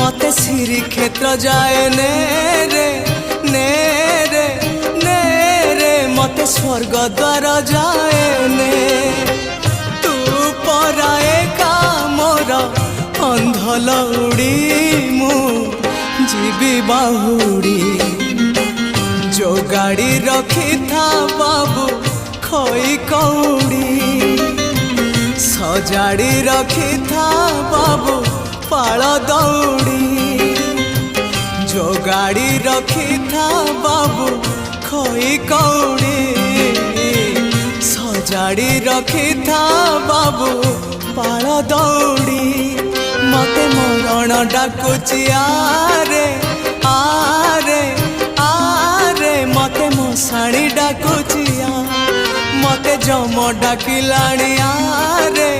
मते श्रीक्षेत्र जाए ने रे ने रे ने रे मते स्वर्ग द्वार जाए ने तू पराए का मोर अंधलौड़ी मु जीवी बाहुड़ी जो गाड़ी रखी था बाबू खोई कौड़ी सजाड़ी रखी था बाबू पाल दौड़ी जो गाड़ी रखी था बाबू खोई कौड़ी सजाड़ी रखी था बाबू पाल दौड़ी मते मरण डाकुची आरे आरे आरे मते मशाणी डाकुची मते जम डाकिलाणी आरे